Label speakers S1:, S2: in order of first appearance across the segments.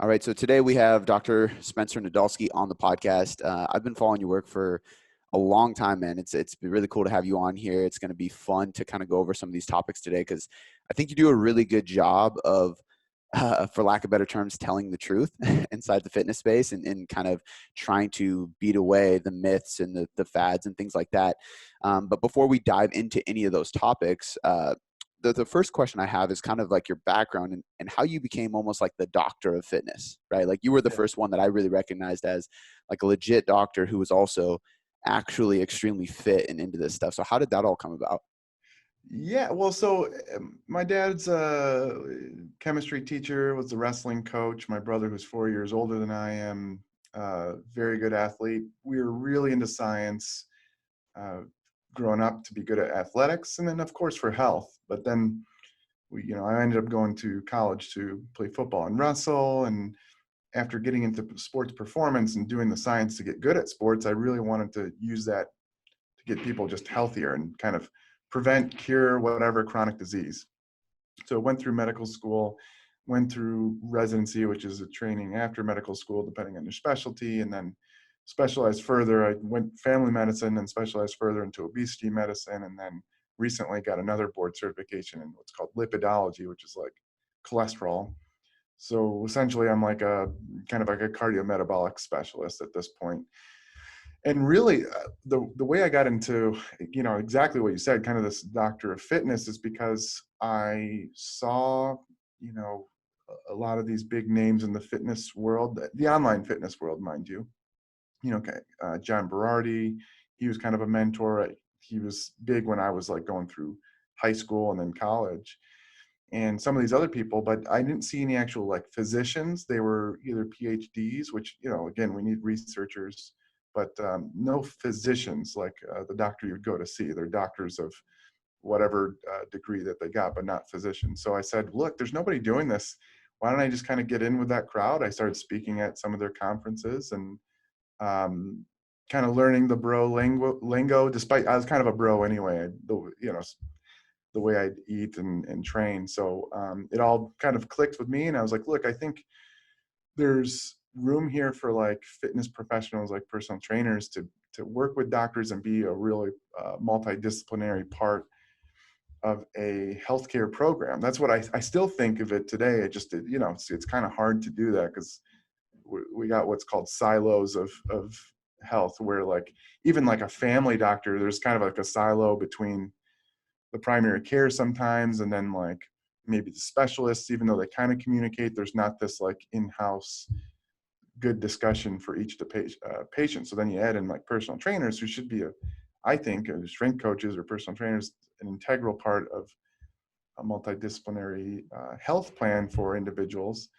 S1: All right, so today we have Dr. Spencer Nadolsky on the podcast. I've been following your work for a long time, man. It's been really cool to have you on here. It's going to be fun to kind of go over some of these topics today because I think you do a really good job of, for lack of better terms, telling the truth inside the fitness space and kind of trying to beat away the myths and the fads and things like that. But before we dive into any of those topics, the first question I have is kind of like your background and how you became almost like the doctor of fitness, right? Like you were the
S2: Yeah.
S1: first one that I really recognized as like a legit doctor who was also actually extremely fit and into this stuff. So how did that all come about?
S2: Yeah, well, my dad's a chemistry teacher, was a wrestling coach. My brother, who's 4 years older than I am, very good athlete. We were really into science, uh, growing up to be good at athletics, and then of course for health. But then I ended up going to college to play football and wrestle. And after getting into sports performance and doing the science to get good at sports, I really wanted to use that to get people just healthier and kind of prevent, cure whatever chronic disease. So I went through medical school, went through residency, which is a training after medical school, depending on your specialty, and then specialized further. I went family medicine and specialized further into obesity medicine, and then recently got another board certification in what's called lipidology, which is like cholesterol. So essentially, I'm like a kind of like a cardiometabolic specialist at this point. And really, the way I got into, exactly what you said, kind of this doctor of fitness, is because I saw, you know, a lot of these big names in the fitness world, the online fitness world, mind you. John Berardi, he was kind of a mentor. He was big when I was like going through high school and then college, and some of these other people, but I didn't see any actual like physicians. They were either PhDs, which, again, we need researchers, but no physicians like the doctor you'd go to see. They're doctors of whatever degree that they got, but not physicians. So I said, look, there's nobody doing this. Why don't I just kind of get in with that crowd? I started speaking at some of their conferences and kind of learning the bro lingo, despite I was kind of a bro anyway. The way I eat and train. So it all kind of clicked with me. And I was like, look, I think there's room here for like fitness professionals, like personal trainers, to work with doctors and be a really multidisciplinary part of a healthcare program. That's what I still think of it today. It just, it's kind of hard to do that because we got what's called silos of health, where like even like a family doctor, there's kind of like a silo between the primary care sometimes, and then like maybe the specialists, even though they kind of communicate, there's not this like in-house good discussion for each patient. So then you add in like personal trainers, who should be I think strength coaches or personal trainers, an integral part of a multidisciplinary health plan for individuals.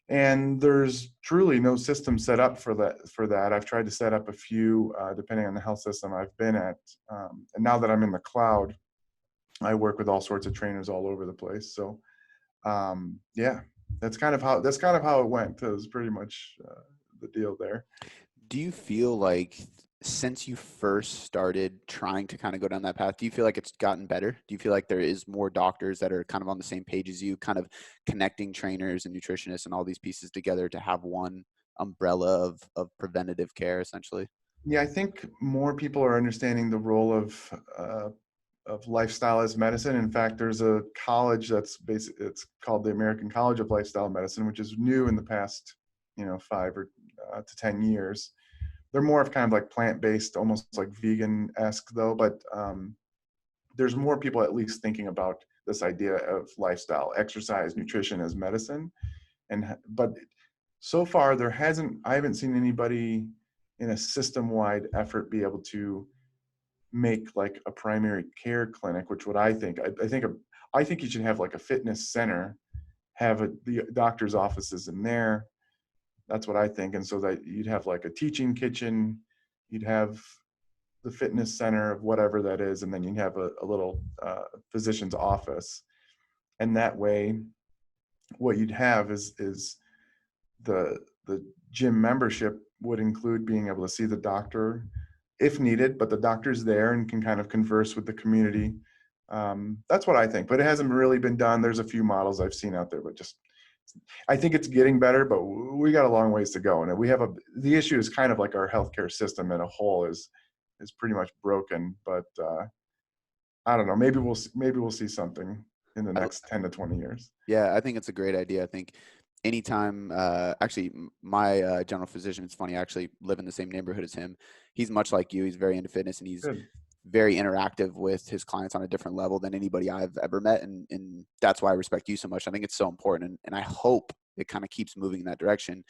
S2: And there's truly no system set up for that. I've tried to set up a few, depending on the health system I've been at. And now that I'm in the cloud, I work with all sorts of trainers all over the place. So yeah, that's kind of how it went. It was pretty much the deal there.
S1: Do you feel like since you first started trying to kind of go down that path, do you feel like it's gotten better? Do you feel like there is more doctors that are kind of on the same page as you, kind of connecting trainers and nutritionists and all these pieces together to have one umbrella of preventative care, essentially?
S2: Yeah, I think more people are understanding the role of lifestyle as medicine. In fact, there's a college it's called the American College of Lifestyle Medicine, which is new in the past, 5 to 10 years. They're more of kind of like plant-based, almost like vegan-esque though, but there's more people at least thinking about this idea of lifestyle, exercise, nutrition as medicine. But so far I haven't seen anybody in a system-wide effort be able to make like a primary care clinic, which what I think you should have like a fitness center, have the doctor's offices in there. That's what I think. And so that you'd have like a teaching kitchen, you'd have the fitness center of whatever that is, and then you'd have a little physician's office. And that way, what you'd have is the gym membership would include being able to see the doctor if needed, but the doctor's there and can kind of converse with the community. That's what I think, but it hasn't really been done. There's a few models I've seen out there, but just I think it's getting better, but we got a long ways to go. And the issue is kind of like our healthcare system in a whole is pretty much broken. But I don't know. Maybe we'll see something in the
S1: I,
S2: next 10 to 20 years.
S1: Yeah, I think it's a great idea. I think anytime, actually, my general physician, it's funny, I actually live in the same neighborhood as him. He's much like you. He's very into fitness and he's
S2: Good.
S1: very interactive with his clients on a different level than anybody I've ever met. And that's why I respect you so much. I think it's so important. And I hope it kind of keeps moving in that direction.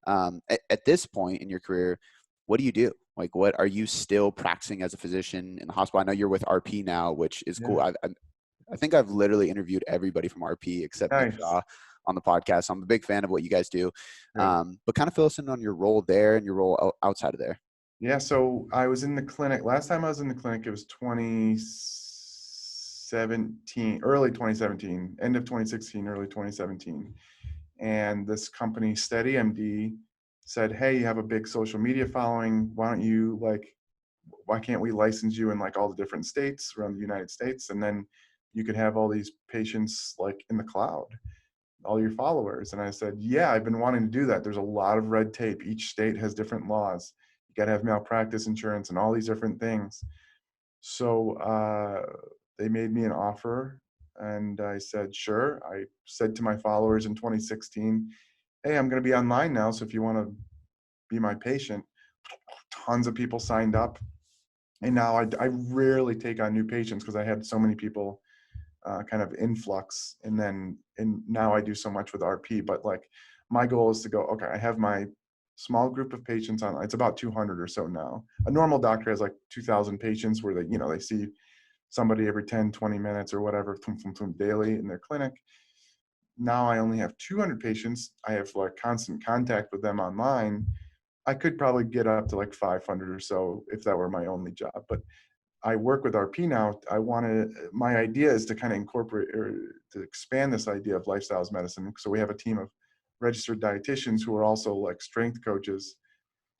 S1: At this point in your career, what do you do? Like, what are you still practicing as a physician in the hospital? I know you're with RP now, which is cool.
S2: Yeah.
S1: I think I've literally interviewed everybody from RP except Nick
S2: Nice.
S1: Shaw on the podcast. So I'm a big fan of what you guys do.
S2: Good.
S1: But kind of fill us in on your role there and your role outside of there.
S2: Yeah. So I was in the clinic. Last time I was in the clinic, it was 2017, early 2017, end of 2016, early 2017. And this company, SteadyMD, said, hey, you have a big social media following. Why can't we license you in like all the different states around the United States? And then you could have all these patients like in the cloud, all your followers. And I said, yeah, I've been wanting to do that. There's a lot of red tape. Each state has different laws. You got to have malpractice insurance and all these different things. So they made me an offer and I said, sure. I said to my followers in 2016, hey, I'm going to be online now. So if you want to be my patient, tons of people signed up. And now I rarely take on new patients because I had so many people kind of influx. And now I do so much with RP. But like my goal is to go, okay, I have my small group of patients on. It's about 200 or so now. A normal doctor has like 2,000 patients where they see somebody every 10, 20 minutes or whatever daily in their clinic. Now I only have 200 patients. I have like constant contact with them online. I could probably get up to like 500 or so if that were my only job. But I work with RP now. My idea is to kind of incorporate or to expand this idea of lifestyles medicine. So we have a team of registered dietitians who are also like strength coaches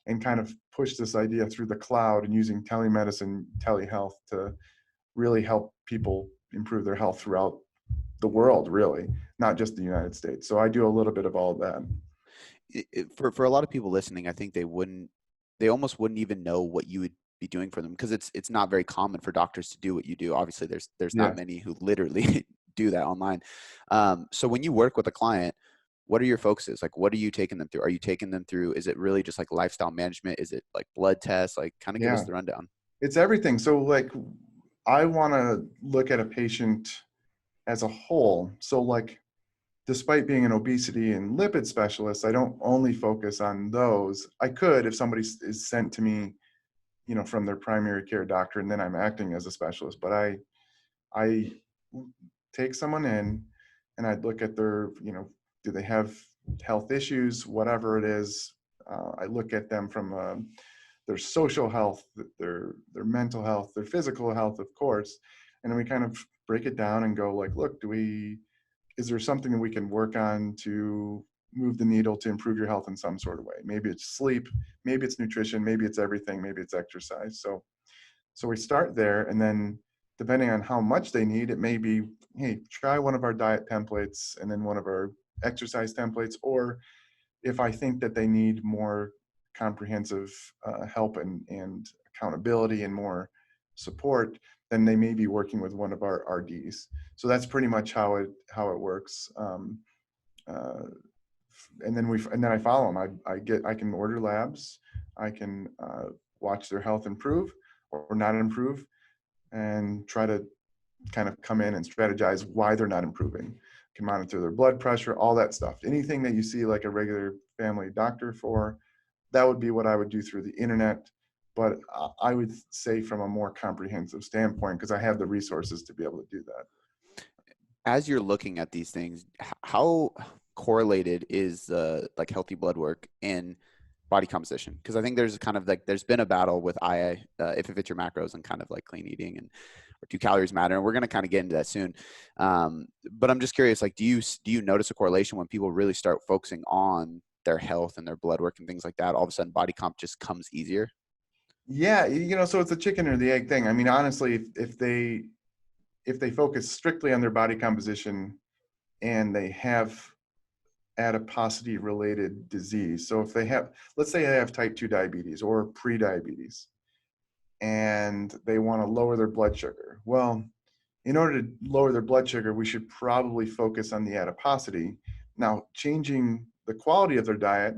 S2: and kind of push this idea through the cloud and using telemedicine, telehealth to really help people improve their health throughout the world, really, not just the United States. So I do a little bit of all of that.
S1: For a lot of people listening, I think they almost wouldn't even know what you would be doing for them because it's not very common for doctors to do what you do. Obviously, there's
S2: Yeah.
S1: not many who literally do that online. So when you work with a client, what are your focuses? Like, what are you taking them through? Are you taking them through? Is it really just like lifestyle management? Is it like blood tests? Like, kind of give us
S2: Yeah,
S1: the rundown.
S2: it's everything. So like I want to look at a patient as a whole. So like despite being an obesity and lipid specialist, I don't only focus on those. I could if somebody is sent to me, from their primary care doctor, and then I'm acting as a specialist. But I take someone in, and I'd look at their, do they have health issues, whatever it is. I look at them from their social health, their mental health, their physical health, of course, and then we kind of break it down and go like, look, is there something that we can work on to move the needle to improve your health in some sort of way? Maybe it's sleep, maybe it's nutrition, maybe it's everything, maybe it's exercise. So we start there, and then depending on how much they need, it may be, hey, try one of our diet templates and then one of our exercise templates. Or if I think that they need more comprehensive help and accountability and more support, then they may be working with one of our RDs. So that's pretty much how it works. Uh, and then I follow them. I can order labs. I can watch their health improve or not improve, and try to kind of come in and strategize why they're not improving. Can monitor their blood pressure, all that stuff. Anything that you see like a regular family doctor for, that would be what I would do through the internet. But I would say from a more comprehensive standpoint, because I have the resources to be able to do that.
S1: As you're looking at these things, how correlated is like healthy blood work and body composition? Because I think there's kind of like there's been a battle with if it fits your macros and kind of like clean eating and or do calories matter, and we're going to kind of get into that soon. But I'm just curious, like, do you notice a correlation when people really start focusing on their health and their blood work and things like that? All of a sudden, body comp just comes easier.
S2: Yeah, so it's a chicken or the egg thing. I mean, honestly, if they focus strictly on their body composition and they have adiposity related disease. So if they have, let's say they have type 2 diabetes or pre-diabetes, and they want to lower their blood sugar. Well, in order to lower their blood sugar, we should probably focus on the adiposity. Now, changing the quality of their diet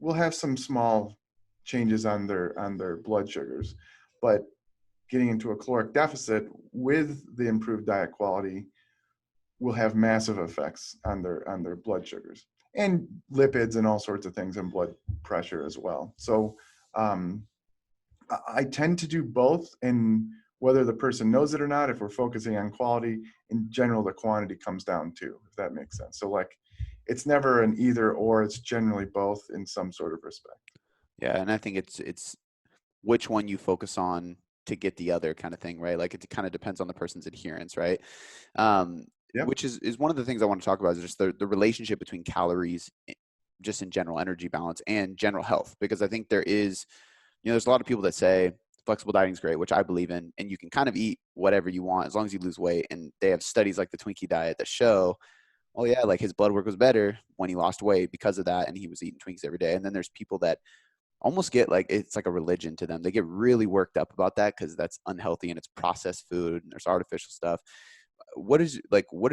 S2: will have some small changes on their blood sugars, but getting into a caloric deficit with the improved diet quality will have massive effects on their blood sugars and lipids and all sorts of things, and blood pressure as well. So I tend to do both, and whether the person knows it or not, if we're focusing on quality, in general, the quantity comes down too, if that makes sense. So like, it's never an either or, it's generally both in some sort of respect.
S1: Yeah, and I think it's which one you focus on to get the other kind of thing, right? Like it kind of depends on the person's adherence, right?
S2: Yep.
S1: Which is one of the things I want to talk about is just the relationship between calories, just in general energy balance, and general health. Because I think there is, there's a lot of people that say flexible dieting is great, which I believe in, and you can kind of eat whatever you want as long as you lose weight. And they have studies like the Twinkie diet that show, oh yeah, like his blood work was better when he lost weight because of that, and he was eating Twinkies every day. And then there's people that almost get like, it's like a religion to them. They get really worked up about that because that's unhealthy and it's processed food and there's artificial stuff. What is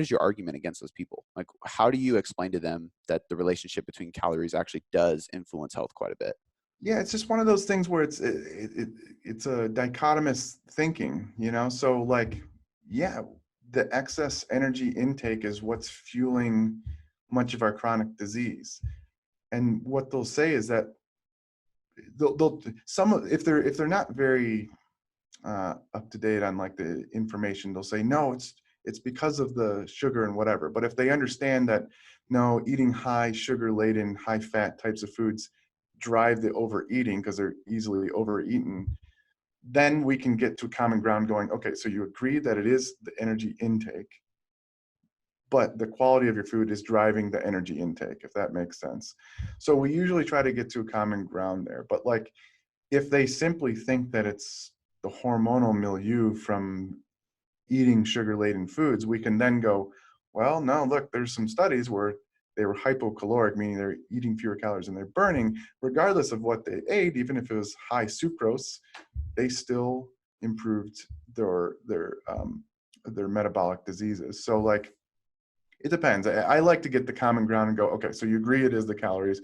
S1: your argument against those people? Like, how do you explain to them that the relationship between calories actually does influence health quite a bit?
S2: Yeah, it's just one of those things where it's a dichotomous thinking, So like, yeah, the excess energy intake is what's fueling much of our chronic disease. And what they'll say is that if they're not very up to date on like the information, they'll say no, it's because of the sugar and whatever. But if they understand that no, eating high sugar laden, high fat types of foods drive the overeating because they're easily overeaten, then we can get to common ground going, okay, so you agree that it is the energy intake, but the quality of your food is driving the energy intake, if that makes sense. So we usually try to get to a common ground there. But like, if they simply think that it's the hormonal milieu from eating sugar-laden foods, we can then go, well, no, look, there's some studies where they were hypocaloric, meaning they're eating fewer calories than they're burning, regardless of what they ate. Even if it was high sucrose, they still improved their metabolic diseases. So like, it depends. I like to get the common ground and go, okay, so you agree it is the calories.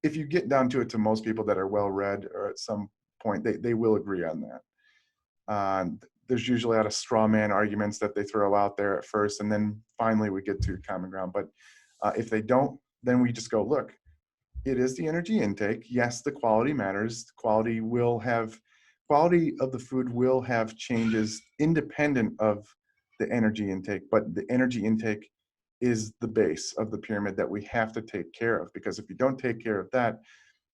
S2: If you get down to it, to most people that are well-read, or at some point, they will agree on that. There's usually a lot of straw man arguments that they throw out there at first, and then finally we get to common ground. But if they don't, then we just go, look, it is the energy intake. Yes, the quality matters. Quality of the food will have changes independent of the energy intake, but the energy intake is the base of the pyramid that we have to take care of, because if you don't take care of that,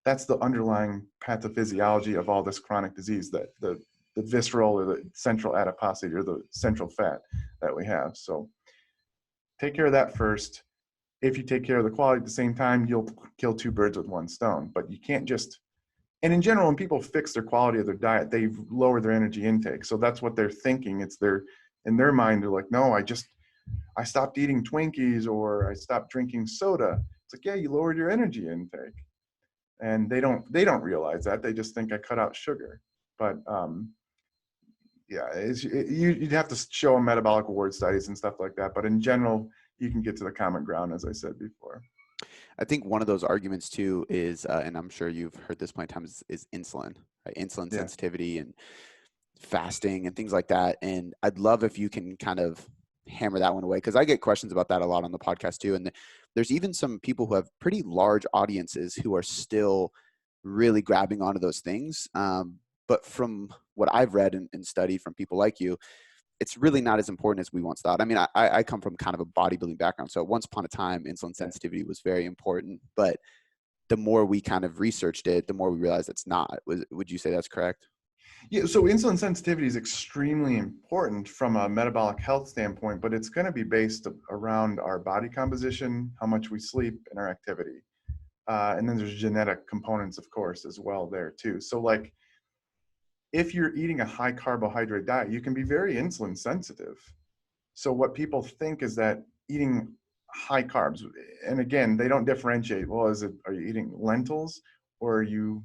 S2: that's the underlying pathophysiology of all this chronic disease, that the visceral or the central adiposity or the central fat that we have. So take care of that first. If you take care of the quality at the same time, you'll kill two birds with one stone. But you can't just, and in general, when people fix their quality of their diet, they lower their energy intake. So that's what they're thinking. In their mind, they're like, no, I stopped eating Twinkies, or I stopped drinking soda. It's like, yeah, you lowered your energy intake. And they don't realize that. They just think I cut out sugar. But yeah, you'd have to show them metabolic reward studies and stuff like that. But in general, you can get to the common ground, as I said before.
S1: I think one of those arguments too is, and I'm sure you've heard this plenty of times, is insulin, right? Insulin
S2: Yeah.
S1: sensitivity and fasting and things like that. And I'd love if you can kind of hammer that one away, because I get questions about that a lot on the podcast too. And there's even some people who have pretty large audiences who are still really grabbing onto those things. But from what I've read and studied from people like you, it's really not as important as we once thought. I mean, I come from kind of a bodybuilding background. So once upon a time, insulin sensitivity was very important. But the more we kind of researched it, the more we realized it's not. Would you say that's correct?
S2: Yeah, so insulin sensitivity is extremely important from a metabolic health standpoint, but it's going to be based around our body composition, how much we sleep, and our activity. And then there's genetic components, of course, as well there too. So like, if you're eating a high carbohydrate diet, you can be very insulin sensitive. So what people think is that eating high carbs. And again, they don't differentiate. Well, are you eating lentils or are you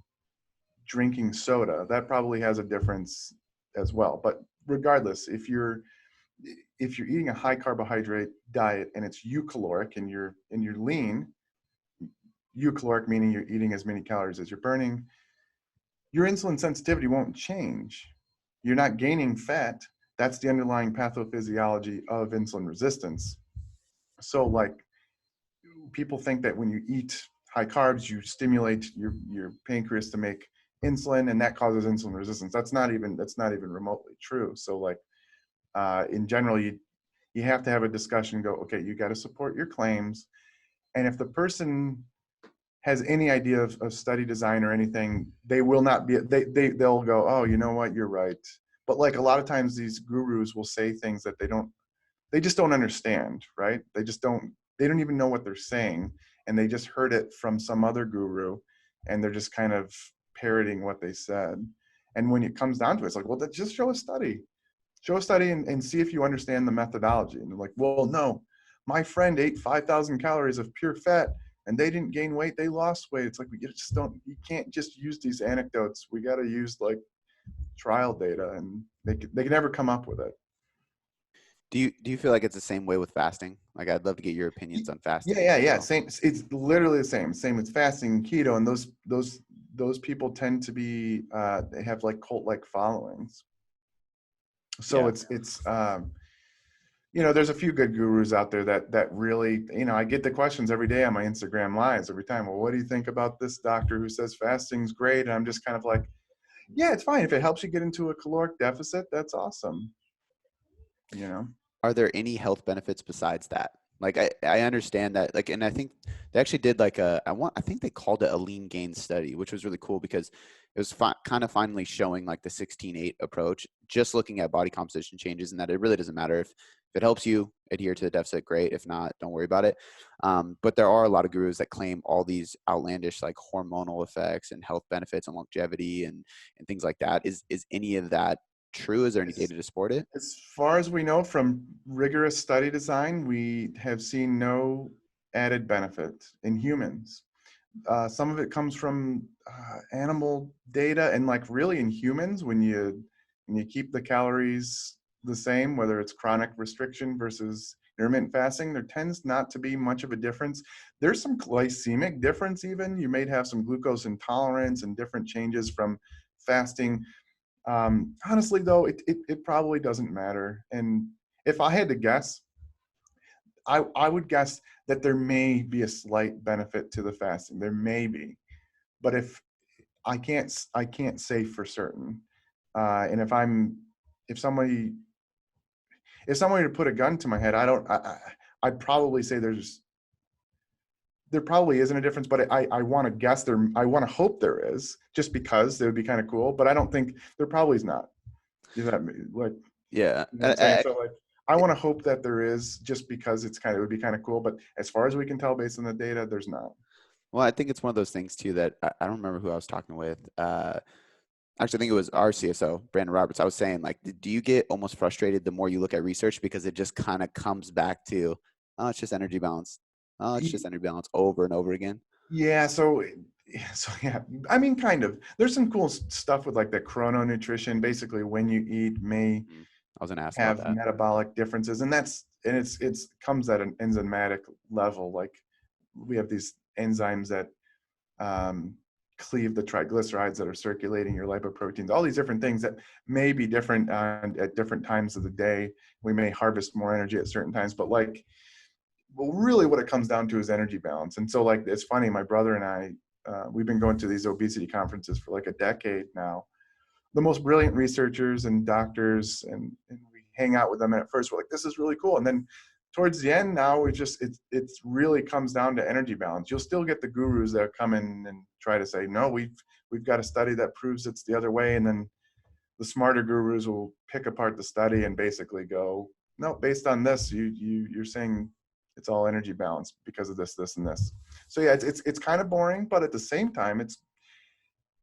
S2: drinking soda? That probably has a difference as well. But regardless, if you're eating a high carbohydrate diet and it's eucaloric and you're lean, eucaloric meaning you're eating as many calories as you're burning, your insulin sensitivity won't change. You're not gaining fat. That's the underlying pathophysiology of insulin resistance. So like people think that when you eat high carbs, you stimulate your pancreas to make insulin and that causes insulin resistance. That's not even remotely true. So like in general, you have to have a discussion, go, okay, you got to support your claims. And if the person has any idea of study design or anything, they will not be, they'll go, oh, you know what, you're right. But like a lot of times these gurus will say things that they just don't understand, right? They don't even know what they're saying. And they just heard it from some other guru and they're just kind of parroting what they said. And when it comes down to it, it's like, well, just show a study. Show a study and see if you understand the methodology. And they're like, well, no, my friend ate 5,000 calories of pure fat and they didn't gain weight, they lost weight. It's like, you can't just use these anecdotes. We got to use like trial data, and they can never come up with it.
S1: Do you feel like it's the same way with fasting? Like, I'd love to get your opinions on fasting.
S2: Yeah. Same. It's literally the same. Same with fasting, keto, and those people tend to be they have like cult-like followings. So
S1: Yeah.
S2: it's there's a few good gurus out there that really, I get the questions every day on my Instagram lives every time. Well, what do you think about this doctor who says fasting's great? And I'm just kind of like, yeah, it's fine. If it helps you get into a caloric deficit, that's awesome.
S1: Are there any health benefits besides that? Like, I understand that, like, and I think they actually did like I think they called it a lean gain study, which was really cool because it was kind of finally showing like the 16-8 approach, just looking at body composition changes, and that it really doesn't matter if it helps you adhere to the deficit, great. If not, don't worry about it. But there are a lot of gurus that claim all these outlandish like hormonal effects and health benefits and longevity and things like that. Is any of that true? Is there any data to support it?
S2: As far as we know from rigorous study design, we have seen no added benefit in humans. Some of it comes from animal data, and like really in humans, when you keep the calories the same, whether it's chronic restriction versus intermittent fasting, there tends not to be much of a difference. There's some glycemic difference even. You may have some glucose intolerance and different changes from fasting. Honestly, though, it probably doesn't matter. And if I had to guess, I would guess that there may be a slight benefit to the fasting. There may be, but if I can't say for certain. And if somebody to put a gun to my head, I'd probably say there probably isn't a difference, but I want to guess I want to hope there is, just because it would be kind of cool, but I don't think there probably is not. Is that like,
S1: Yeah.
S2: you know what I'm saying? So like, I want to hope that there is, just because it would be kind of cool, but as far as we can tell based on the data, there's not.
S1: Well, I think it's one of those things too that I don't remember who I was talking with. Actually, I think it was our CSO, Brandon Roberts. I was saying, like, do you get almost frustrated the more you look at research because it just kind of comes back to, oh, it's just energy balance. Oh, it's just energy balance over and over again.
S2: Yeah. So yeah, I mean, kind of. There's some cool stuff with like the chrononutrition. Basically, when you eat may
S1: I was gonna ask about
S2: have
S1: that.
S2: metabolic differences, and it's comes at an enzymatic level. Like we have these enzymes that cleave the triglycerides that are circulating your lipoproteins, all these different things that may be different at different times of the day. We may harvest more energy at certain times, but like, well, really what it comes down to is energy balance. And so like, it's funny, my brother and I, we've been going to these obesity conferences for like a decade now. The most brilliant researchers and doctors, and we hang out with them. And at first we're like, this is really cool. And then towards the end now, it really comes down to energy balance. You'll still get the gurus that come in and try to say, no, we've got a study that proves it's the other way. And then the smarter gurus will pick apart the study and basically go, no, based on this, you're saying it's all energy balance because of this, and this. So yeah, it's kind of boring, but at the same time, it's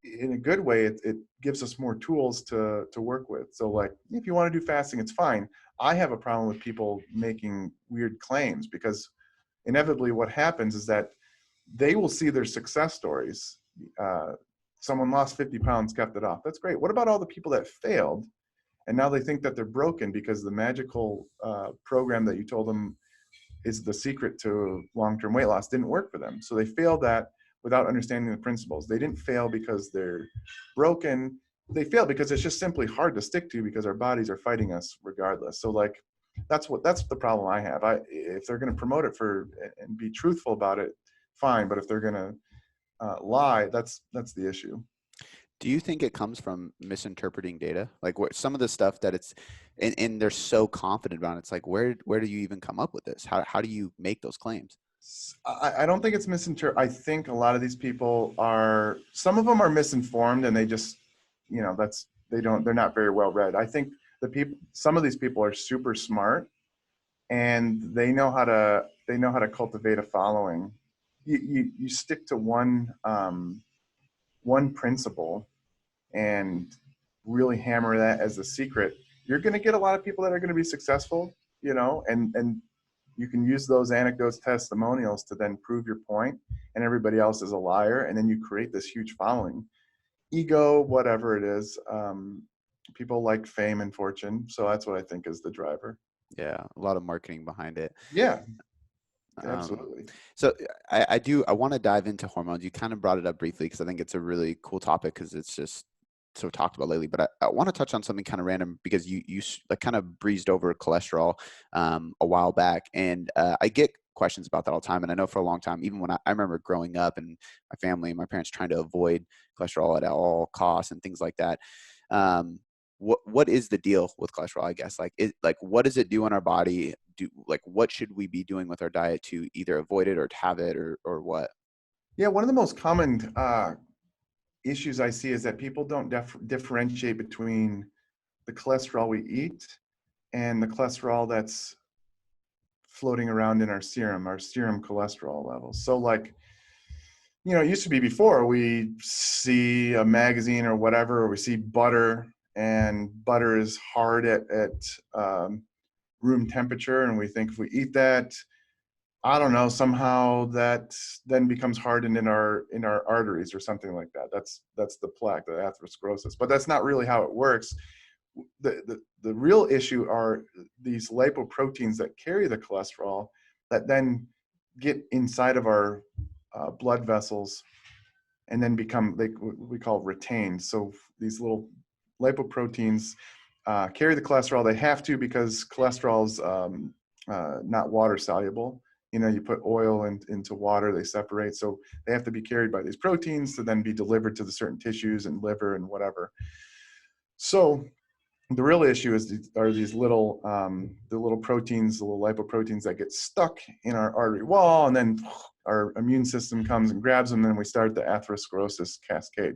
S2: in a good way, it gives us more tools to work with. So like, if you want to do fasting, it's fine. I have a problem with people making weird claims, because inevitably what happens is that they will see their success stories. Someone lost 50 pounds, kept it off. That's great. What about all the people that failed? And now they think that they're broken because the magical program that you told them is the secret to long-term weight loss didn't work for them. So they failed that without understanding the principles. They didn't fail because they're broken. They failed because it's just simply hard to stick to because our bodies are fighting us regardless. So like, that's the problem I have. If they're going to promote it and be truthful about it, fine. But if they're going to lie, that's the issue.
S1: Do you think it comes from misinterpreting data? Like what some of the stuff that it's, and they're so confident about it, it's like, where do you even come up with this? How do you make those claims?
S2: I don't think it's misinterpreted. I think a lot of these people some of them are misinformed and they just, they're not very well read. I think some of these people are super smart and they know how to cultivate a following. You stick to one principle and really hammer that as the secret, you're going to get a lot of people that are going to be successful, and you can use those anecdotes, testimonials to then prove your point, and everybody else is a liar. And then you create this huge following, ego, whatever it is. People like fame and fortune. So that's what I think is the driver.
S1: Yeah. A lot of marketing behind it.
S2: Yeah,
S1: Um,
S2: absolutely.
S1: so I want to dive into hormones. You kind of brought it up briefly because I think it's a really cool topic because it's just so talked about lately, but I want to touch on something kind of random because you like kind of breezed over cholesterol a while back, and I get questions about that all the time. And I know for a long time, even when I remember growing up and my family and my parents trying to avoid cholesterol at all costs and things like that. What is the deal with cholesterol? I guess what does it do in our body? What should we be doing with our diet to either avoid it or to have it or what?
S2: Yeah, one of the most common issues I see is that people don't differentiate between the cholesterol we eat and the cholesterol that's floating around in our serum cholesterol levels. So like, it used to be before we see a magazine or whatever, or we see butter, and butter is hard at room temperature. And we think if we eat that, I don't know, somehow that then becomes hardened in our arteries or something like that. That's the plaque, the atherosclerosis. But that's not really how it works. The real issue are these lipoproteins that carry the cholesterol that then get inside of our blood vessels and then become we call retained. So these little lipoproteins carry the cholesterol. They have to because cholesterol is not water soluble. You put oil into water, they separate. So they have to be carried by these proteins to then be delivered to the certain tissues and liver and whatever. So the real issue are these little, the little proteins, the little lipoproteins that get stuck in our artery wall, and then our immune system comes and grabs them, and then we start the atherosclerosis cascade.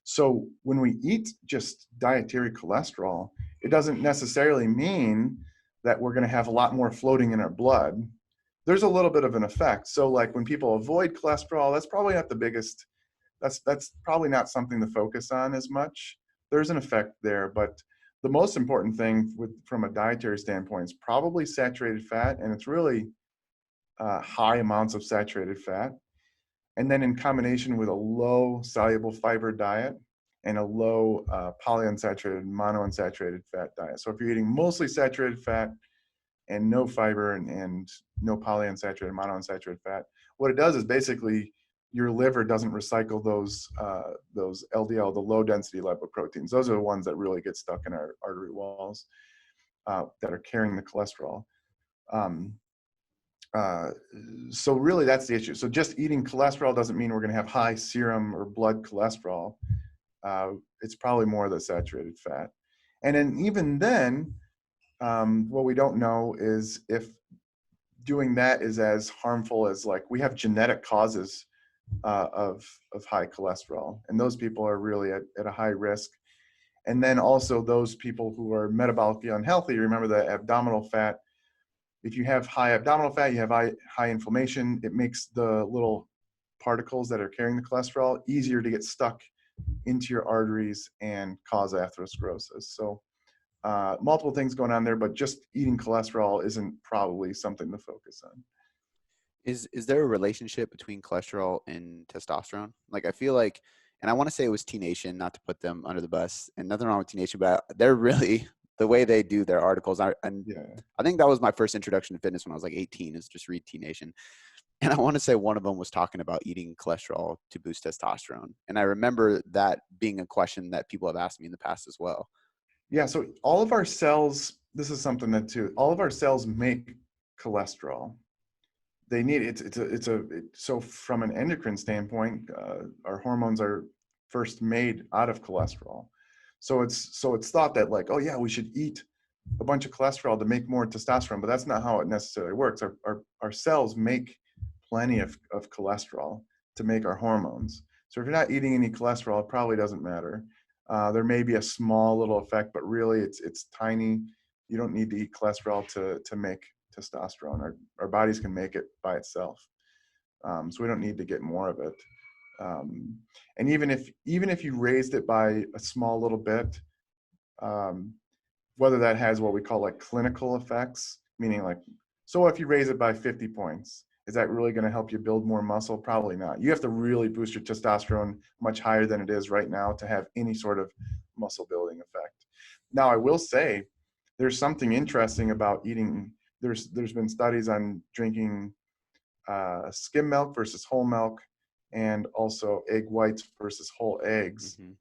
S2: So when we eat just dietary cholesterol, it doesn't necessarily mean that we're going to have a lot more floating in our blood. There's a little bit of an effect. So like when people avoid cholesterol, that's probably not the biggest, that's probably not something to focus on as much. There's an effect there, but the most important thing from a dietary standpoint is probably saturated fat, and it's really high amounts of saturated fat. And then in combination with a low soluble fiber diet and a low polyunsaturated, monounsaturated fat diet. So if you're eating mostly saturated fat and no fiber and no polyunsaturated, monounsaturated fat, what it does is basically your liver doesn't recycle those LDL, the low density lipoproteins. Those are the ones that really get stuck in our artery walls that are carrying the cholesterol. So really that's the issue. So just eating cholesterol doesn't mean we're going to have high serum or blood cholesterol. It's probably more the saturated fat. And then even then, what we don't know is if doing that is as harmful as, like, we have genetic causes of high cholesterol, and those people are really at a high risk. And then also those people who are metabolically unhealthy, remember the abdominal fat. If you have high abdominal fat, you have high inflammation. It makes the little particles that are carrying the cholesterol easier to get stuck into your arteries and cause atherosclerosis. So multiple things going on there, but just eating cholesterol isn't probably something to focus on.
S1: Is there a relationship between cholesterol and testosterone? Like, I feel like, and I want to say it was T Nation, not to put them under the bus, and nothing wrong with T Nation, but they're really the way they do their articles. And
S2: Yeah.
S1: I think that was my first introduction to fitness when I was like 18, is just read T Nation. And I want to say one of them was talking about eating cholesterol to boost testosterone. And I remember that being a question that people have asked me in the past as well.
S2: Yeah. So all of our cells, this is something that too, all of our cells make cholesterol. They need it. So from an endocrine standpoint, our hormones are first made out of cholesterol. So it's thought that like, oh yeah, we should eat a bunch of cholesterol to make more testosterone, but that's not how it necessarily works. Our cells make plenty of cholesterol to make our hormones. So if you're not eating any cholesterol, it probably doesn't matter. There may be a small little effect, but really it's tiny. You don't need to eat cholesterol to make testosterone. Our bodies can make it by itself. So we don't need to get more of it. And even if you raised it by a small little bit, whether that has what we call like clinical effects, meaning like, so if you raise it by 50 points, is that really going to help you build more muscle? Probably not. You have to really boost your testosterone much higher than it is right now to have any sort of muscle building effect. Now, I will say there's something interesting about eating. There's been studies on drinking skim milk versus whole milk, and also egg whites versus whole eggs.
S1: Mm-hmm.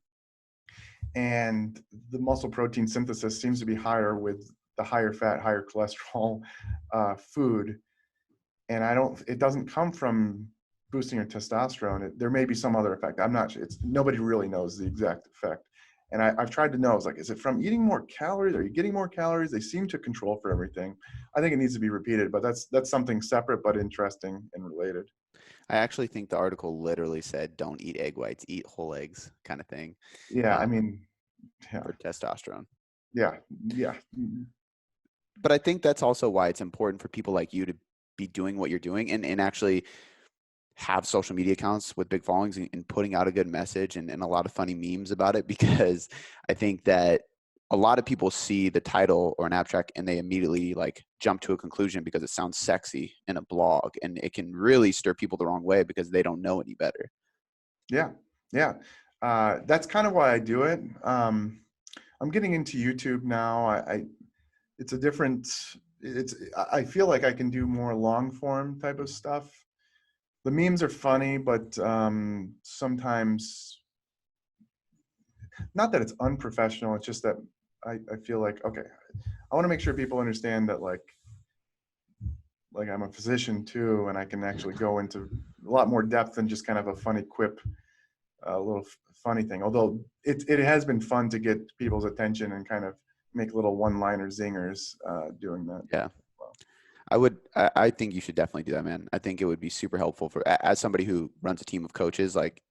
S2: And the muscle protein synthesis seems to be higher with the higher fat, higher cholesterol food. And it doesn't come from boosting your testosterone. There may be some other effect. I'm not sure. Nobody really knows the exact effect. And I've tried to know, it's like, is it from eating more calories? Are you getting more calories? They seem to control for everything. I think it needs to be repeated, but that's something separate but interesting and related.
S1: I actually think the article literally said, "Don't eat egg whites, eat whole eggs," kind of thing,
S2: Yeah, I
S1: um,
S2: mean, yeah,
S1: for testosterone.
S2: yeah, yeah,
S1: But I think that's also why it's important for people like you to be doing what you're doing, and actually have social media accounts with big followings, and putting out a good message, and a lot of funny memes about it, because I think that a lot of people see the title or an abstract and they immediately like jump to a conclusion because it sounds sexy in a blog, and it can really stir people the wrong way because they don't know any better.
S2: yeah, yeah. That's kind of why I do it. I'm getting into YouTube now. It's a different. I feel like I can do more long form type of stuff. The memes are funny, but sometimes, not that it's unprofessional. It's just that I feel like, okay, I want to make sure people understand that like I'm a physician too, and I can actually go into a lot more depth than just kind of a funny quip, a little funny thing. Although it has been fun to get people's attention and kind of make little one-liner zingers doing that.
S1: Yeah.
S2: Well,
S1: I think you should definitely do that, man. I think it would be super helpful for, as somebody who runs a team of coaches, like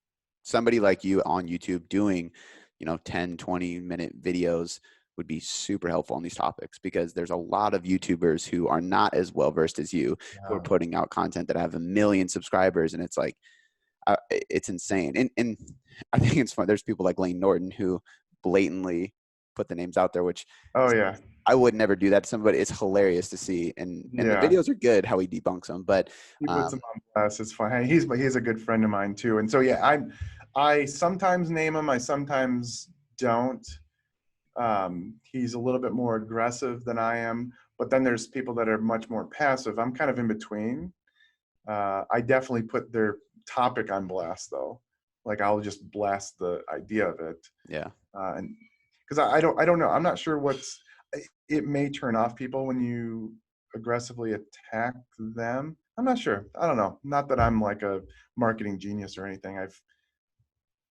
S1: somebody like you on YouTube doing, 10, 20-minute videos would be super helpful on these topics, because there's a lot of YouTubers who are not as well versed as you, who are
S2: yeah,
S1: putting out content that have 1 million subscribers. And it's like, it's insane. And I think it's fun. There's people like Lane Norton who blatantly put the names out there, which
S2: oh yeah,
S1: I would never do that to somebody. It's hilarious to see, and the
S2: yeah.
S1: videos are good how he debunks them. But
S2: He puts
S1: um,
S2: him on blast. It's fine. He's a good friend of mine too. And so yeah, I sometimes name him. I sometimes don't. He's a little bit more aggressive than I am, but then there's people that are much more passive. I'm kind of in between. I definitely put their topic on blast though. Like I'll just blast the idea of it,
S1: yeah,
S2: and because I don't know. I'm not sure it may turn off people when you aggressively attack them. I'm not sure. I don't know. Not that I'm like a marketing genius or anything. I've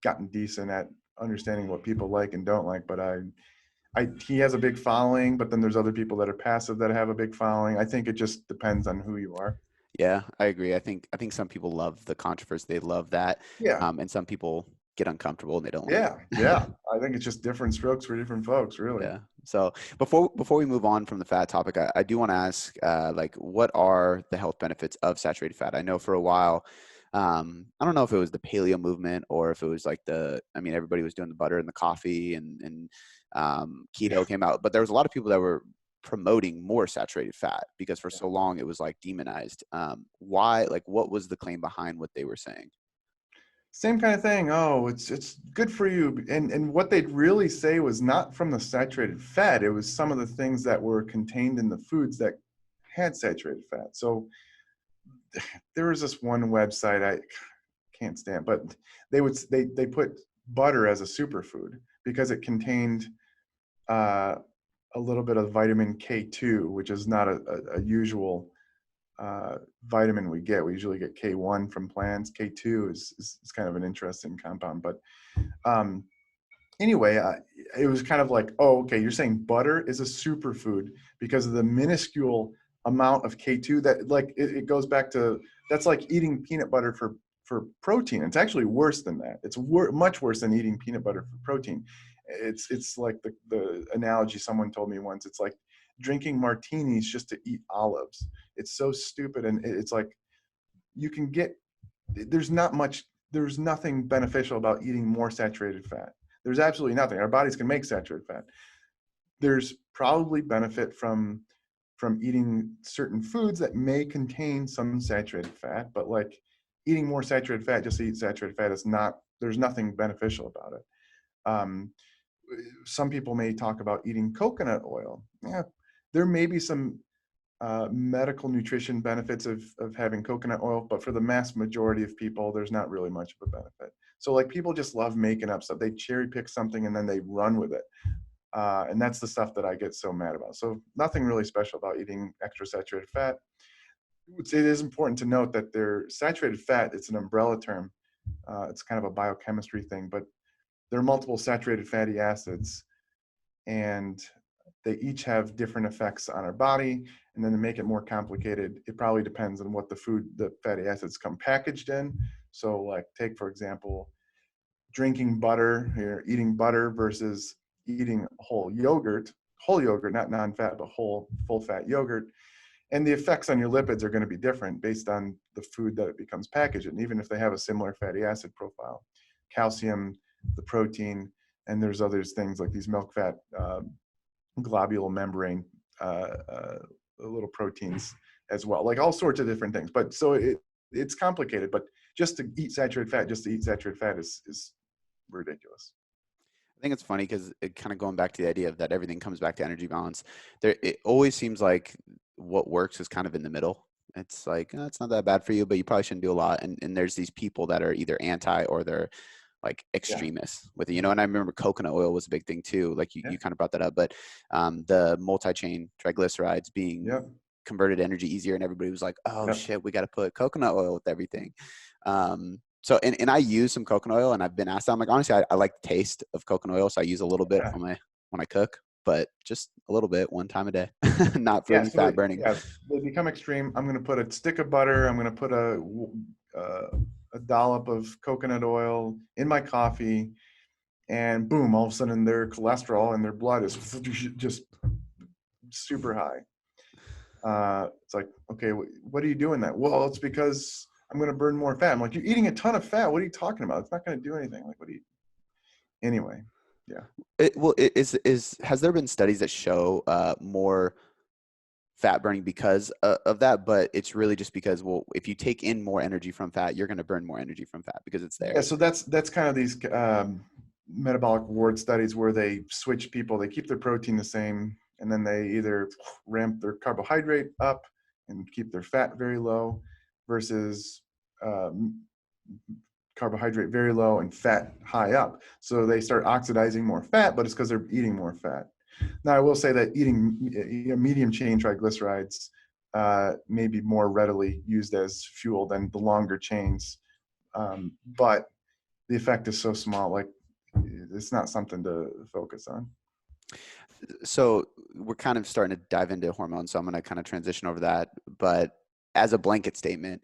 S2: gotten decent at understanding what people like and don't like, but he has a big following, but then there's other people that are passive that have a big following. I think it just depends on who you are.
S1: yeah, I agree. I think some people love the controversy. They love that,
S2: Yeah.
S1: and some people get uncomfortable and they don't like
S2: Yeah.
S1: it.
S2: Yeah. I think it's just different strokes for different folks, really.
S1: Yeah. So before we move on from the fat topic, I do want to ask, like, what are the health benefits of saturated fat? I know for a while, I don't know if it was the paleo movement or if it was like everybody was doing the butter and the coffee, and
S2: Yeah.
S1: keto came out, but there was a lot of people that were promoting more saturated fat, because for so long it was like demonized. Why, like, what was the claim behind what they were saying?
S2: Same kind of thing. Oh, it's good for you. And what they'd really say was not from the saturated fat. It was some of the things that were contained in the foods that had saturated fat. So there was this one website I can't stand, but they put butter as a superfood because it contained a little bit of vitamin K2, which is not a usual vitamin we get. We usually get K1 from plants. K2 is kind of an interesting compound. But anyway, it was kind of like, oh, okay, you're saying butter is a superfood because of the minuscule amount of K2 that, like, it goes back to, that's like eating peanut butter for protein. It's actually worse than that. It's much worse than eating peanut butter for protein. It's like the analogy someone told me once. It's like drinking martinis just to eat olives. It's so stupid. And it's like, you can get, there's nothing beneficial about eating more saturated fat. There's absolutely nothing. Our bodies can make saturated fat. There's probably benefit from eating certain foods that may contain some saturated fat, but like eating more saturated fat just to eat saturated fat is not, there's nothing beneficial about it. Some people may talk about eating coconut oil. Yeah, there may be some medical nutrition benefits of having coconut oil, but for the mass majority of people, there's not really much of a benefit. So like people just love making up stuff. They cherry pick something and then they run with it. And that's the stuff that I get so mad about. So nothing really special about eating extra saturated fat. It is important to note that they're saturated fat, it's an umbrella term. It's kind of a biochemistry thing, but there are multiple saturated fatty acids, and they each have different effects on our body. And then to make it more complicated, it probably depends on what the food the fatty acids come packaged in. So like take, for example, drinking butter, or eating butter versus eating whole yogurt, not non-fat, but whole full fat yogurt. And the effects on your lipids are going to be different based on the food that it becomes packaged in, even if they have a similar fatty acid profile. Calcium, the protein, and there's other things like these milk fat globule membrane little proteins as well, like all sorts of different things. But so it's complicated, but just to eat saturated fat is ridiculous.
S1: I think it's funny because it kind of going back to the idea of that everything comes back to energy balance. It always seems like what works is kind of in the middle. It's like, oh, it's not that bad for you, but you probably shouldn't do a lot. And there's these people that are either anti or they're like extremists with it, you know. And I remember coconut oil was a big thing too. Like you kind of brought that up, but the multi-chain triglycerides being converted energy easier, and everybody was like, oh shit, we got to put coconut oil with everything. So, and I use some coconut oil, and I've been asked, I'm like, honestly, I like the taste of coconut oil. So I use a little bit on when I cook, but just a little bit, one time a day, not for any fat burning.
S2: They become extreme. I'm going to put a stick of butter. I'm going to put a dollop of coconut oil in my coffee, and boom, all of a sudden their cholesterol in their blood is just super high. It's like, okay, what are you doing that? Well, it's because I'm going to burn more fat. I'm like, you're eating a ton of fat. What are you talking about? It's not going to do anything. Like, what do you? Anyway,
S1: has there been studies that show more fat burning because of that? But it's really just because, well, if you take in more energy from fat, you're going to burn more energy from fat because it's there.
S2: Yeah, so that's kind of these metabolic reward studies where they switch people. They keep their protein the same, and then they either ramp their carbohydrate up and keep their fat very low, versus carbohydrate very low and fat high up. So they start oxidizing more fat, but it's because they're eating more fat. Now, I will say that eating medium chain triglycerides may be more readily used as fuel than the longer chains, but the effect is so small, like it's not something to focus on.
S1: So we're kind of starting to dive into hormones, so I'm going to kind of transition over that. But as a blanket statement,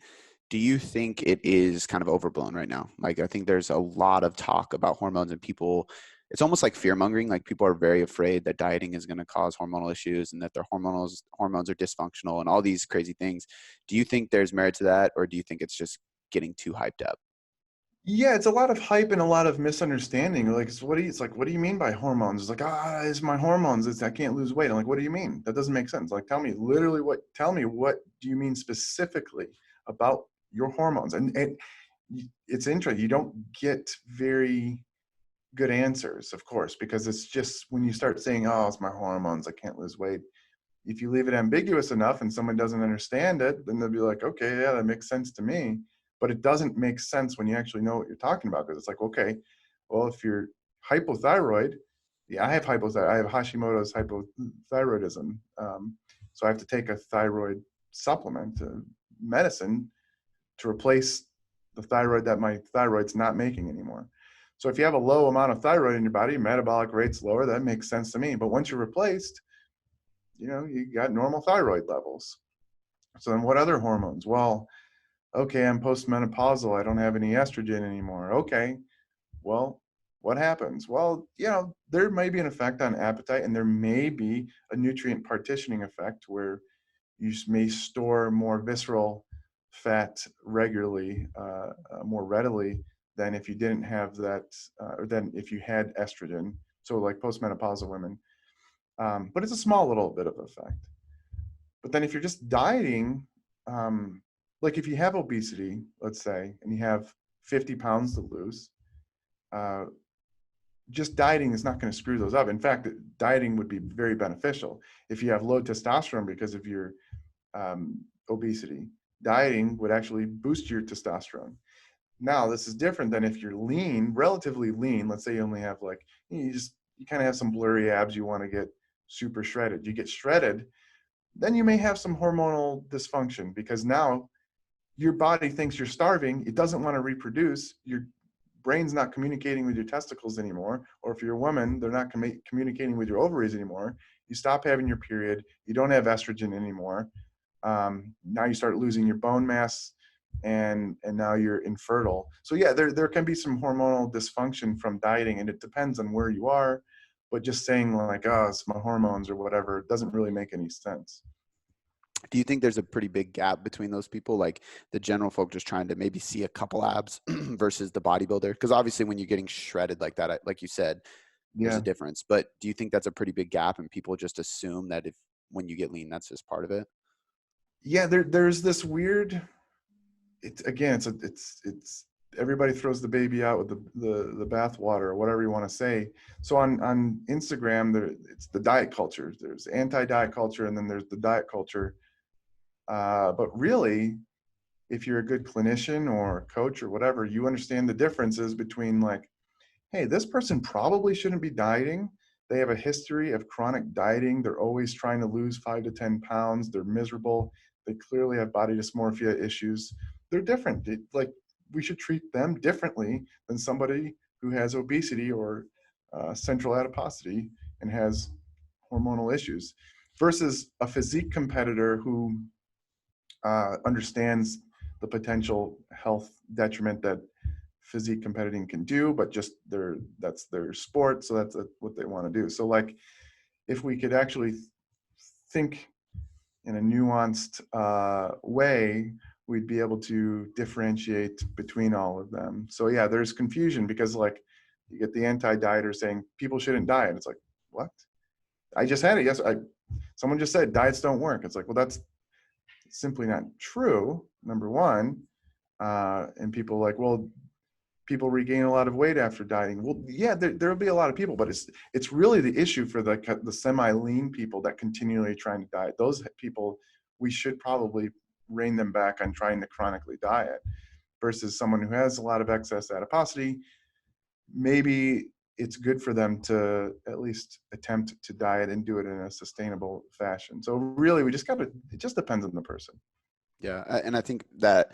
S1: do you think it is kind of overblown right now? Like, I think there's a lot of talk about hormones, and people, it's almost like fear mongering. Like, people are very afraid that dieting is going to cause hormonal issues and that their hormones are dysfunctional and all these crazy things. Do you think there's merit to that, or do you think it's just getting too hyped up?
S2: Yeah, it's a lot of hype and a lot of misunderstanding. Like, so what do you mean by hormones? It's like, it's my hormones. I can't lose weight. I'm like, what do you mean? That doesn't make sense. Like, tell me what do you mean specifically about your hormones? And it's interesting. You don't get very good answers, of course, because it's just when you start saying, oh, it's my hormones, I can't lose weight. If you leave it ambiguous enough and someone doesn't understand it, then they'll be like, okay, yeah, that makes sense to me. But it doesn't make sense when you actually know what you're talking about, because it's like, okay, well, if you're hypothyroid, yeah, I have hypothyroid, I have Hashimoto's hypothyroidism. So I have to take a thyroid supplement, medicine, to replace the thyroid that my thyroid's not making anymore. So if you have a low amount of thyroid in your body, metabolic rate's lower, that makes sense to me. But once you're replaced, you got normal thyroid levels. So then what other hormones? Well, okay, I'm postmenopausal. I don't have any estrogen anymore. Okay, well, what happens? Well, there may be an effect on appetite, and there may be a nutrient partitioning effect where you may store more visceral fat regularly, more readily than if you didn't have that, or than if you had estrogen. So like postmenopausal women. But it's a small little bit of effect. But then if you're just dieting, like if you have obesity, let's say, and you have 50 pounds to lose, uh, just dieting is not going to screw those up. In fact, dieting would be very beneficial. If you have low testosterone because of your obesity, dieting would actually boost your testosterone. Now, this is different than if you're lean, relatively lean. Let's say you only have you kind of have some blurry abs, you want to get super shredded. You get shredded, then you may have some hormonal dysfunction, because now your body thinks you're starving. It doesn't want to reproduce. Your brain's not communicating with your testicles anymore. Or if you're a woman, they're not communicating with your ovaries anymore. You stop having your period. You don't have estrogen anymore. Now you start losing your bone mass, and now you're infertile. So yeah, there can be some hormonal dysfunction from dieting, and it depends on where you are. But just saying like, oh, it's my hormones or whatever, doesn't really make any sense.
S1: Do you think there's a pretty big gap between those people, like the general folk just trying to maybe see a couple abs versus the bodybuilder? Because obviously when you're getting shredded like that, like you said, there's a
S2: Yeah.
S1: difference. But do you think that's a pretty big gap and people just assume that when you get lean, that's just part of it?
S2: Yeah, there's this weird, it's everybody throws the baby out with the bathwater, or whatever you want to say. So on Instagram, it's the diet culture. There's anti-diet culture, and then there's the diet culture. But really, if you're a good clinician or coach or whatever, you understand the differences between like, hey, this person probably shouldn't be dieting. They have a history of chronic dieting. They're always trying to lose 5 to 10 pounds. They're miserable. They clearly have body dysmorphia issues. They're different. We should treat them differently than somebody who has obesity or central adiposity and has hormonal issues, versus a physique competitor who understands the potential health detriment that physique competing can do, but just that's their sport, so that's what they want to do. So like, if we could actually think in a nuanced way, we'd be able to differentiate between all of them. So yeah, there's confusion, because like you get the anti-dieter saying people shouldn't diet. It's like, what? I just had it. Yes, someone just said diets don't work. It's like, well, that's simply not true, number one. And people like, well, people regain a lot of weight after dieting. Well, yeah, there'll be a lot of people, but it's really the issue for the semi-lean people that continually trying to diet. Those people, we should probably rein them back on trying to chronically diet, versus someone who has a lot of excess adiposity. Maybe it's good for them to at least attempt to diet and do it in a sustainable fashion. So really, it just depends on the person.
S1: Yeah. And I think that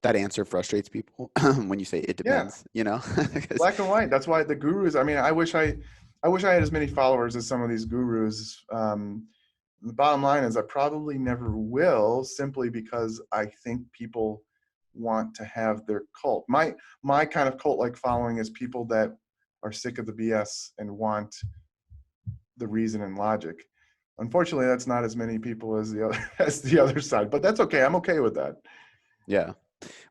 S1: answer frustrates people when you say it
S2: Yeah.
S1: depends, 'Cause-
S2: Black and white. That's why the gurus, I mean, I wish I had as many followers as some of these gurus. The bottom line is I probably never will, simply because I think people want to have their cult. My kind of cult like following is people that are sick of the BS and want the reason and logic. Unfortunately, that's not as many people as the other as the other side, but that's okay. I'm okay with that.
S1: yeah.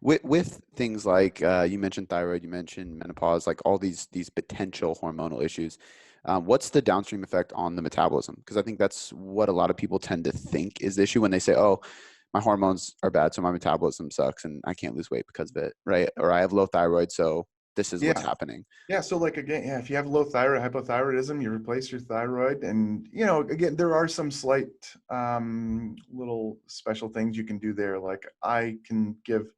S1: With things like you mentioned thyroid, you mentioned menopause, like all these potential hormonal issues. What's the downstream effect on the metabolism? Because I think that's what a lot of people tend to think is the issue when they say, "Oh, my hormones are bad, so my metabolism sucks, and I can't lose weight because of it," right? Or I have low thyroid, so this is what's
S2: Yeah.
S1: happening.
S2: Yeah. So like, again, yeah, if you have low thyroid, hypothyroidism, you replace your thyroid. And, you know, again, there are some slight little special things you can do there. Like I can give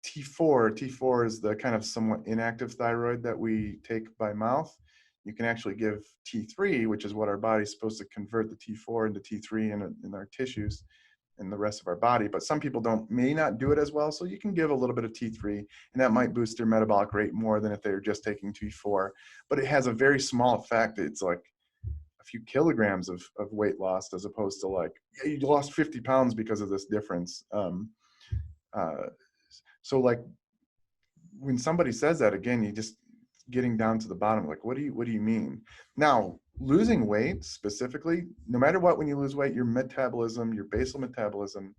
S2: T4. T4 is the kind of somewhat inactive thyroid that we take by mouth. You can actually give T3, which is what our body's supposed to convert the T4 into T3 in our tissues and the rest of our body. But some people may not do it as well. So you can give a little bit of T3, and that might boost their metabolic rate more than if they were just taking T4. But it has a very small effect. It's like a few kilograms of weight loss, as opposed to like, yeah, you lost 50 pounds because of this difference. Uh, so like, when somebody says that, again, you just getting down to the bottom, like, what do you mean? Now, losing weight specifically, no matter what, when you lose weight, your metabolism, your basal metabolism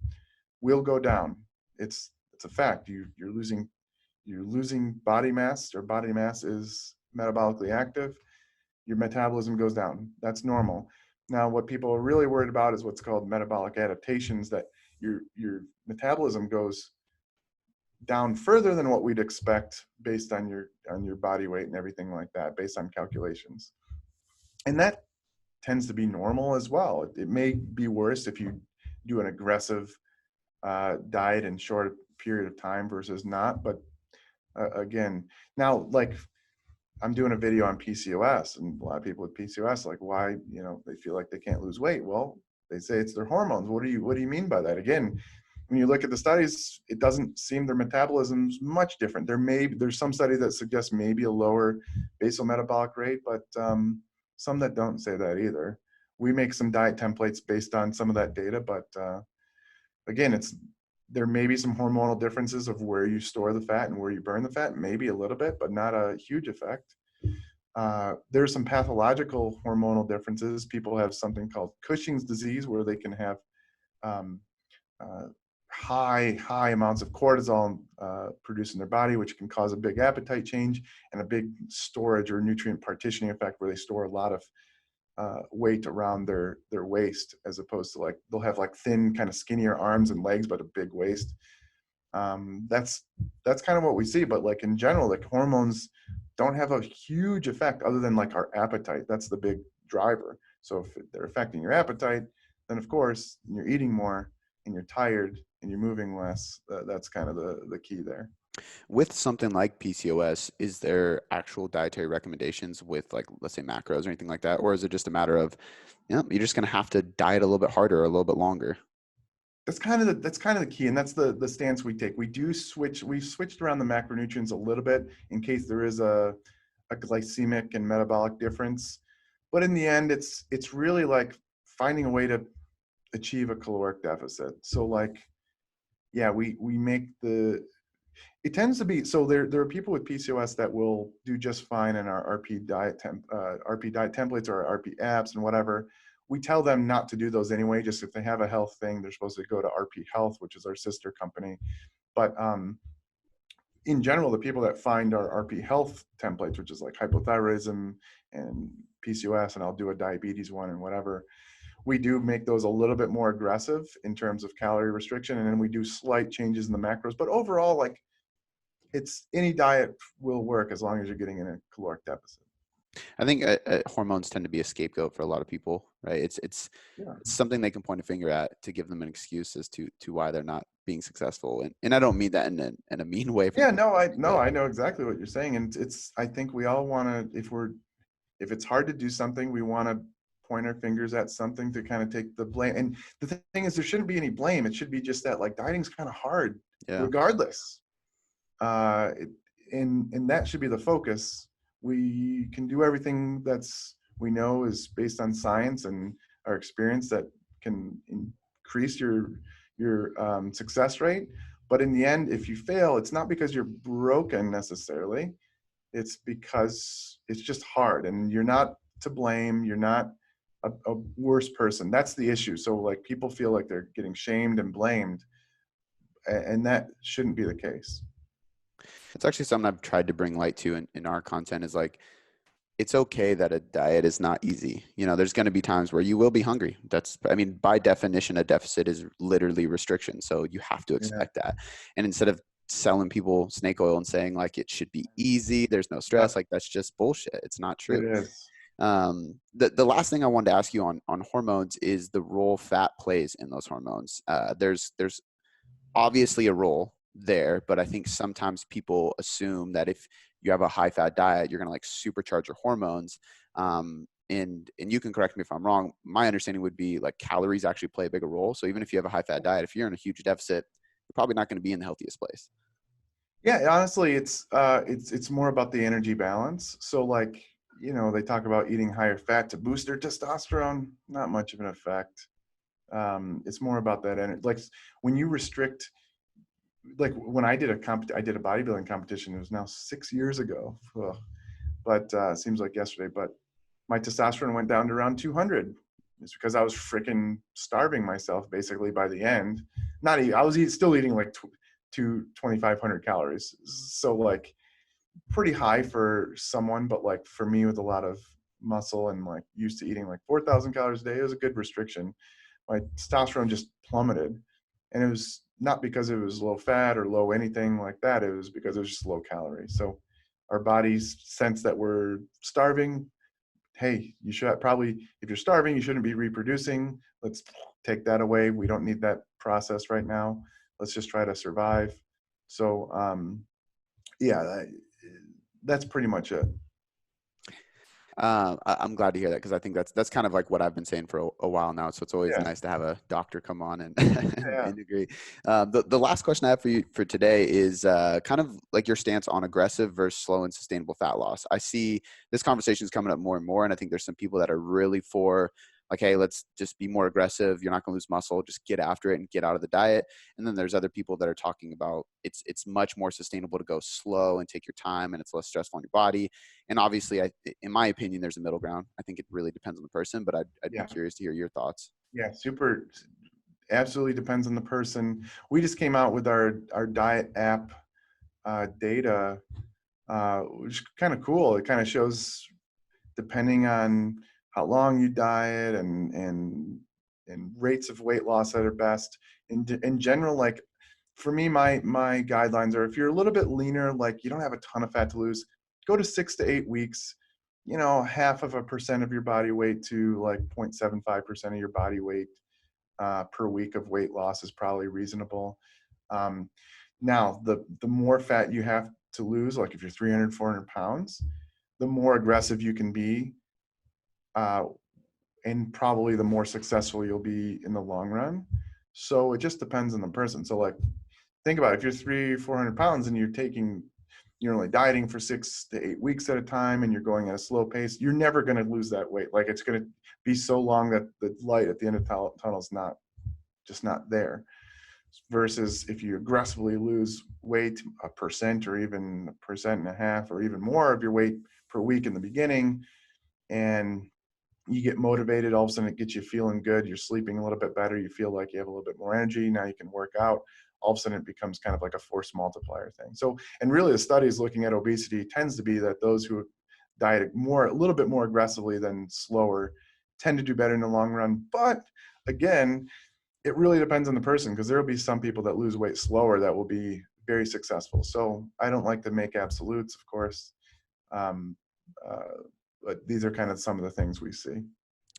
S2: will go down. It's a fact. You're losing body mass. Your body mass is metabolically active. Your metabolism goes down. That's normal. Now, what people are really worried about is what's called metabolic adaptations, that your metabolism goes down further than what we'd expect based on your body weight and everything like that, based on calculations. And that tends to be normal as well. It may be worse if you do an aggressive diet in short period of time versus not. But again, now, like, I'm doing a video on PCOS, and a lot of people with PCOS, like, why, they feel like they can't lose weight. Well, they say it's their hormones. What do you mean by that? Again, when you look at the studies, it doesn't seem their metabolism's much different. There's some studies that suggest maybe a lower basal metabolic rate, but some that don't say that either. We make some diet templates based on some of that data, but again, there may be some hormonal differences of where you store the fat and where you burn the fat, maybe a little bit, but not a huge effect. There's some pathological hormonal differences. People have something called Cushing's disease, where they can have um, uh, high amounts of cortisol produced in their body, which can cause a big appetite change and a big storage or nutrient partitioning effect, where they store a lot of weight around their waist, as opposed to, like, they'll have like thin, kind of skinnier arms and legs, but a big waist. That's kind of what we see. But like, in general, like, hormones don't have a huge effect other than like our appetite. That's the big driver. So if they're affecting your appetite, then of course you're eating more and you're tired and you're moving less. That's kind of the key there.
S1: With something like PCOS, is there actual dietary recommendations with, like, let's say macros or anything like that? Or is it just a matter of, you're just going to have to diet a little bit harder or a little bit longer?
S2: That's kind of the key, and that's the stance we take. We've switched around the macronutrients a little bit in case there is a glycemic and metabolic difference. But in the end, it's really like finding a way to achieve a caloric deficit. So like, yeah, we make it tends to be, so there are people with PCOS that will do just fine in our RP diet templates or RP apps and whatever. We tell them not to do those anyway. Just if they have a health thing, they're supposed to go to RP Health, which is our sister company. But in general, the people that find our RP Health templates, which is like hypothyroidism and PCOS, and I'll do a diabetes one and whatever, we do make those a little bit more aggressive in terms of calorie restriction, and then we do slight changes in the macros. But overall, like, it's any diet will work as long as you're getting in a caloric deficit.
S1: I think hormones tend to be a scapegoat for a lot of people, right? It's
S2: Yeah.
S1: something they can point a finger at to give them an excuse as to why they're not being successful. And I don't mean that in a mean way.
S2: Yeah, no,
S1: But
S2: I know exactly what you're saying. And I think we all want to, if it's hard to do something, we want to point our fingers at something to kind of take the blame. And the thing is, there shouldn't be any blame. It should be just that, like, dieting's kind of hard
S1: yeah,
S2: regardless. And that should be the focus. We can do everything we know is based on science and our experience that can increase your success rate. But in the end, if you fail, it's not because you're broken necessarily. It's because it's just hard, and you're not to blame. You're not a worse person. That's the issue. So like, people feel like they're getting shamed and blamed. and that shouldn't be the case.
S1: It's actually something I've tried to bring light to in our content is like, it's okay that a diet is not easy. You know, there's going to be times where you will be hungry. I mean, by definition, a deficit is literally restriction. So you have to
S2: Yeah.
S1: expect that. And instead of selling people snake oil and saying like it should be easy, there's no stress,
S2: Yep,
S1: like that's just bullshit. It's not
S2: it
S1: true.
S2: is.
S1: The last thing I wanted to ask you on hormones is the role fat plays in those hormones. There's obviously a role there, but I think sometimes people assume that if you have a high fat diet, you're going to like supercharge your hormones. And you can correct me if I'm wrong. My understanding would be like calories actually play a bigger role. So even if you have a high fat diet, if you're in a huge deficit, you're probably not going to be in the healthiest place.
S2: Yeah, honestly, it's more about the energy balance. So like, they talk about eating higher fat to boost their testosterone. Not much of an effect. It's more about that energy. Like when you restrict, like when I did a bodybuilding competition. It was now 6 years ago. Ugh. But seems like yesterday. But my testosterone went down to around 200. It's because I was freaking starving myself basically by the end. Not even, I was still eating like 2,500 calories. So like pretty high for someone, but like for me with a lot of muscle and like used to eating like 4,000 calories a day, it was a good restriction. My testosterone just plummeted, and it was not because it was low fat or low anything like that. It was because it was just low calorie. So our bodies sense that we're starving. Hey, you should probably, if you're starving, you shouldn't be reproducing. Let's take that away. We don't need that process right now. Let's just try to survive. So yeah, that's pretty much it.
S1: I'm glad to hear that because I think that's kind of like what I've been saying for a while now. So it's always
S2: Yeah,
S1: nice to have a doctor come on and
S2: yeah.
S1: and agree. The last question I have for you for today is kind of like your stance on aggressive versus slow and sustainable fat loss. I see this conversation is coming up more and more, and I think there's some people that are really for like, hey, let's just be more aggressive. You're not going to lose muscle. Just get after it and get out of the diet. And then there's other people that are talking about it's much more sustainable to go slow and take your time, and it's less stressful on your body. And obviously, in my opinion, there's a middle ground. I think it really depends on the person, but I'd be
S2: Yeah,
S1: curious to hear your thoughts.
S2: yeah, super. Absolutely depends on the person. We just came out with our diet app data, which is kind of cool. It kind of shows depending on how long you diet and rates of weight loss that are best. In general, like for me, my guidelines are if you're a little bit leaner, like you don't have a ton of fat to lose, go to 6 to 8 weeks. 0.5% of your body weight to like 0.75% of your body weight per week of weight loss is probably reasonable. Um, Now, the more fat you have to lose, like if you're 300, 400 pounds, the more aggressive you can be, uh, and probably the more successful you'll be in the long run. So it just depends on the person. So like, think about it. If you're 400 pounds and you're only dieting for 6 to 8 weeks at a time and you're going at a slow pace, you're never going to lose that weight. Like it's going to be so long that the light at the end of the tunnel is not there. Versus if you aggressively lose weight, 1% or even 1.5% or even more of your weight per week in the beginning, and you get motivated, all of a sudden it gets you feeling good, you're sleeping a little bit better, you feel like you have a little bit more energy, now you can work out, all of a sudden it becomes kind of like a force multiplier thing. So, and really the studies looking at obesity tends to be that those who diet a little bit more aggressively than slower tend to do better in the long run. But again, it really depends on the person, because there will be some people that lose weight slower that will be very successful. So I don't like to make absolutes, of course. Um, but these are kind of some of the things we see.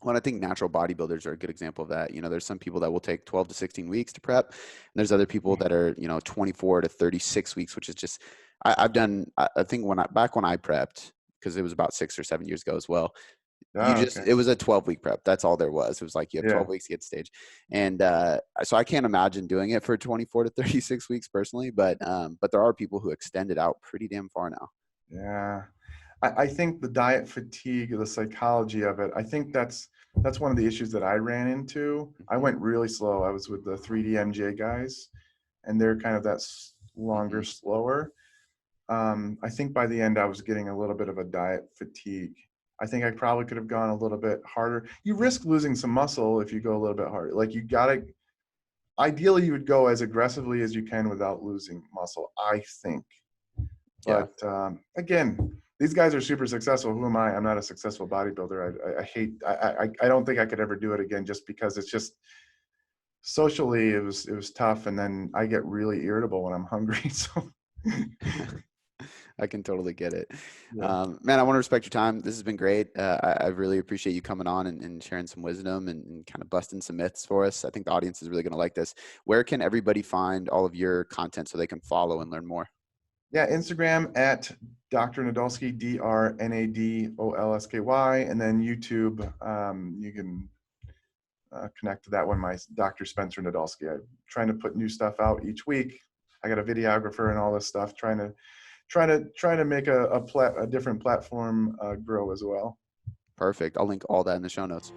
S1: Well, I think natural bodybuilders are a good example of that. You know, there's some people that will take 12 to 16 weeks to prep. And there's other people that are, 24 to 36 weeks, which is just, I've done, I think back when I prepped, because it was about 6 or 7 years ago as well,
S2: Oh, okay.
S1: it was a 12-week prep. That's all there was. It was like, you have
S2: Yeah.
S1: 12 weeks to get stage. And so I can't imagine doing it for 24 to 36 weeks personally, but there are people who extend it out pretty damn far now.
S2: Yeah. I think the diet fatigue, the psychology of it, I think that's one of the issues that I ran into. I
S1: Hmm.
S2: went really slow. I was with the 3D MJ guys, and they're kind of that longer,
S1: Hmm.
S2: slower. I think by the end, I was getting a little bit of a diet fatigue. I think I probably could have gone a little bit harder. You risk losing some muscle if you go a little bit harder. Like you gotta, ideally you would go as aggressively as you can without losing muscle, I think.
S1: Yeah.
S2: But again, these guys are super successful. Who am I? I'm not a successful bodybuilder. I don't think I could ever do it again, just because it's just socially it was tough, and then I get really irritable when I'm hungry. So
S1: I can totally get it.
S2: yeah.
S1: Man, I want to respect your time. This has been great. I really appreciate you coming on and sharing some wisdom and kind of busting some myths for us. I think the audience is really going to like this. Where can everybody find all of your content so they can follow and learn more?
S2: Yeah, Instagram at Dr. Nadolsky, DrNadolsky, and then YouTube. You can connect to that one. My Dr. Spencer Nadolsky. I'm trying to put new stuff out each week. I got a videographer and all this stuff. Trying to make a different platform grow as well.
S1: Perfect. I'll link all that in the show notes.